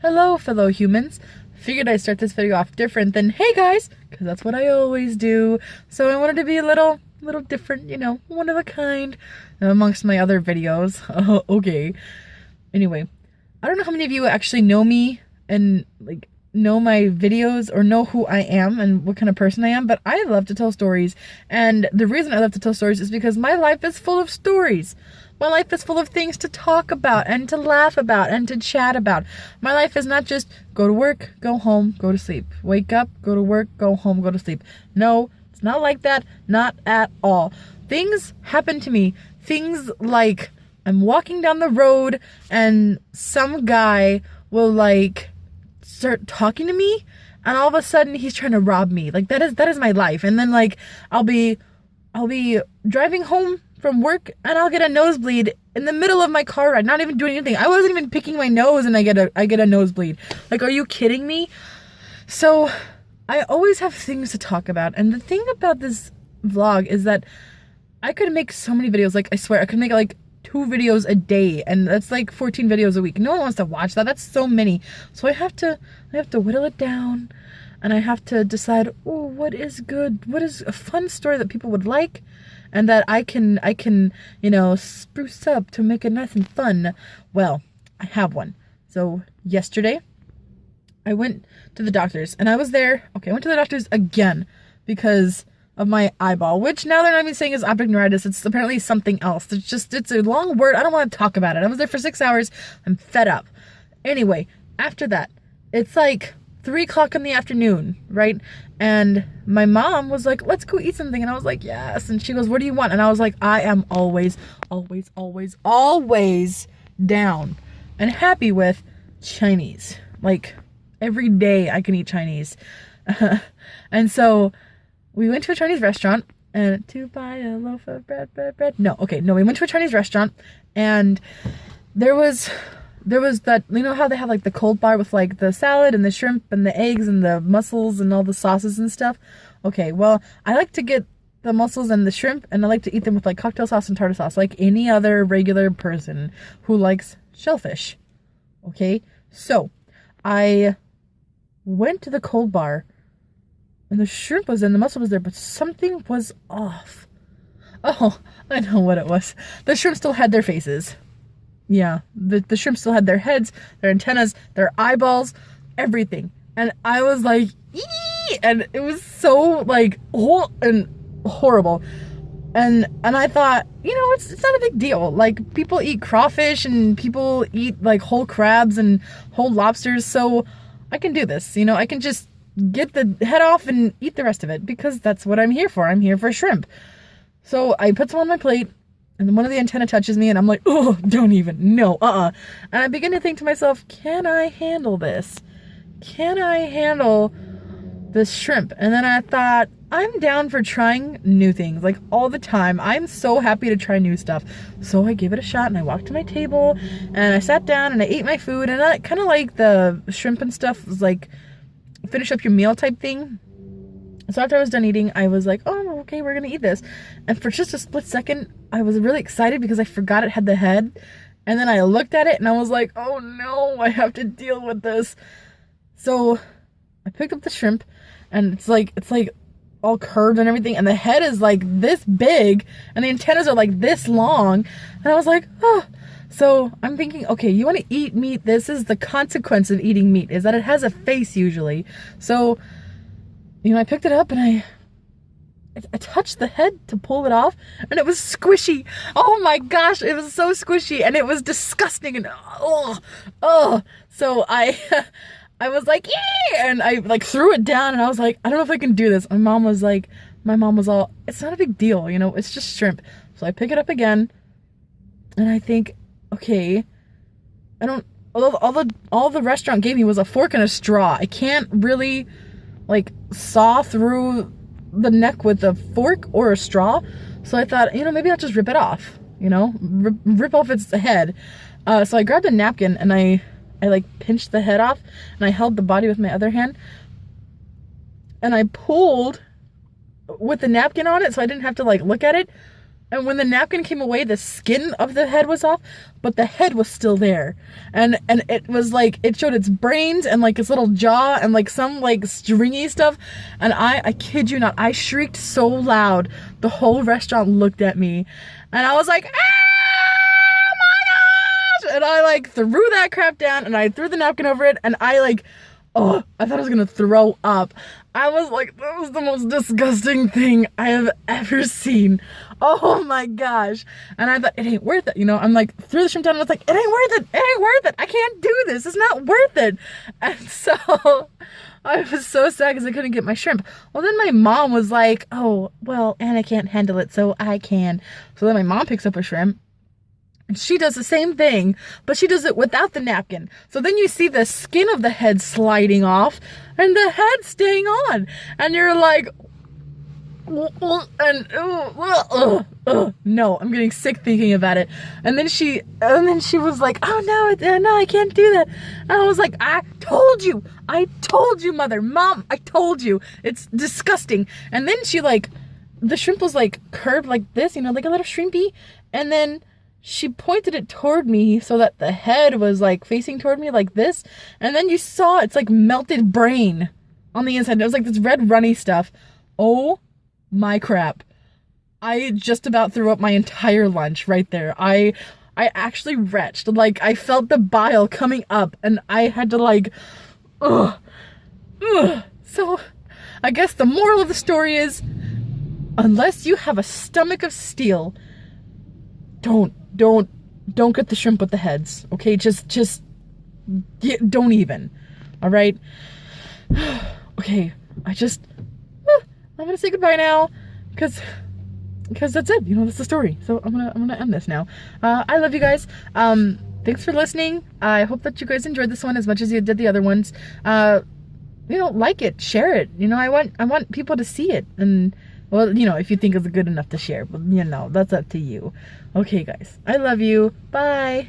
Hello, fellow humans. Figured I'd start this video off different than, hey guys, because that's what I always do. So I wanted to be a little different, one of a kind amongst my other videos. Okay. Anyway, I don't know how many of you actually know me and know my videos or know who I am and what kind of person I am, but I love to tell stories. And the reason I love to tell stories is because my life is full of stories. My life is full of things to talk about and to laugh about and to chat about. My life is not just go to work, go home, go to sleep. Wake up, go to work, go home, go to sleep. No, it's not like that. Not at all. Things happen to me. Things like I'm walking down the road and some guy will start talking to me and all of a sudden he's trying to rob me. That is my life. And then I'll be driving home from work and I'll get a nosebleed in the middle of my car ride, not even doing anything. I wasn't even picking my nose and I get a nosebleed. Are you kidding me? So I always have things to talk about. And the thing about this vlog is that I could make so many videos. I swear I could make 2 videos a day, and that's 14 videos a week. No one wants to watch that. That's so many. So I have to whittle it down, and I have to decide, oh, what is good? What is a fun story that people would like, and that I can spruce up to make it nice and fun. Well, I have one. So yesterday, I went to the doctor's, and I was there. Okay, I went to the doctor's again because of my eyeball, which now they're not even saying is optic neuritis. It's apparently something else. It's a long word. I don't want to talk about it. I was there for 6 hours. I'm fed up. Anyway, after that, it's 3 o'clock in the afternoon, right? And my mom was like, let's go eat something. And I was like, yes. And she goes, what do you want? And I was like, I am always down and happy with Chinese. Every day I can eat Chinese. And so we went to a Chinese restaurant and to buy a loaf of bread. No, we went to a Chinese restaurant and there was that, how they have the cold bar with the salad and the shrimp and the eggs and the mussels and all the sauces and stuff. Okay, well, I like to get the mussels and the shrimp and I like to eat them with cocktail sauce and tartar sauce like any other regular person who likes shellfish. Okay, so I went to the cold bar and the shrimp was in, the mussel was there, but something was off. Oh, I know what it was. The shrimp still had their faces. Yeah, the shrimp still had their heads, their antennas, their eyeballs, everything. And I was like, ee! And it was so horrible. And I thought, it's not a big deal. People eat crawfish and people eat whole crabs and whole lobsters, so I can do this. I can just get the head off and eat the rest of it because that's what I'm here for. I'm here for shrimp. So I put some on my plate and then one of the antenna touches me and I'm like, oh, don't even, no, And I begin to think to myself, can I handle this? Can I handle this shrimp? And then I thought, I'm down for trying new things, all the time. I'm so happy to try new stuff. So I gave it a shot and I walked to my table and I sat down and I ate my food and I kind of the shrimp and stuff was finish up your meal type thing. So after I was done eating, I was like, oh, okay, we're gonna eat this. And for just a split second, I was really excited because I forgot it had the head. And then I looked at it and I was like, oh no, I have to deal with this. So I picked up the shrimp and it's all curved and everything. And the head is this big and the antennas are this long. And I was like, oh. So I'm thinking, okay, you want to eat meat. This is the consequence of eating meat, is that it has a face usually. So, I picked it up and I touched the head to pull it off and it was squishy. Oh my gosh, it was so squishy and it was disgusting and oh. So I was like, ee! And I threw it down and I was like, I don't know if I can do this. My mom was all, it's not a big deal, it's just shrimp. So I pick it up again and I think, okay, all the restaurant gave me was a fork and a straw. I can't really saw through the neck with a fork or a straw. So I thought, maybe I'll just rip it off, rip off its head. So I grabbed a napkin and I pinched the head off and I held the body with my other hand and I pulled with the napkin on it so I didn't have to look at it. And when the napkin came away, the skin of the head was off, but the head was still there. And it was like, it showed its brains and like its little jaw and like some like stringy stuff. And I kid you not, I shrieked so loud, the whole restaurant looked at me. And I was like, oh my gosh! And I like threw that crap down and I threw the napkin over it and I like, oh, I thought I was gonna throw up. I was like, that was the most disgusting thing I have ever seen. Oh my gosh. And I thought, it ain't worth it. You know, I'm like, threw the shrimp down and I was like, it ain't worth it. It ain't worth it. I can't do this. It's not worth it. And so I was so sad because I couldn't get my shrimp. Well, then my mom was like, oh, well, Anna can't handle it, so I can. So then my mom picks up a shrimp. She does the same thing, but she does it without the napkin. So then you see the skin of the head sliding off and the head staying on. And you're like, no, I'm getting sick thinking about it. And then she was like, oh no, I can't do that. And I was like, I told you, mom, I told you, it's disgusting. And then she like, the shrimp was like curved like this, you know, like a little shrimpy. And then she pointed it toward me so that the head was like facing toward me like this. And then you saw it's like melted brain on the inside. It was like this red runny stuff. Oh my crap. I just about threw up my entire lunch right there. I actually retched. Like I felt the bile coming up and I had to like, ugh. So I guess the moral of the story is, unless you have a stomach of steel, don't get the shrimp with the heads, okay? Just don't even, all right? Okay, I'm gonna say goodbye now, because that's it, you know, that's the story. So I'm gonna end this now. I love you guys. Thanks for listening. I hope that you guys enjoyed this one as much as you did the other ones. You know, like it, share it. You know, I want people to see it, and well, you know, if you think it's good enough to share, but you know, that's up to you. Okay, guys, I love you. Bye.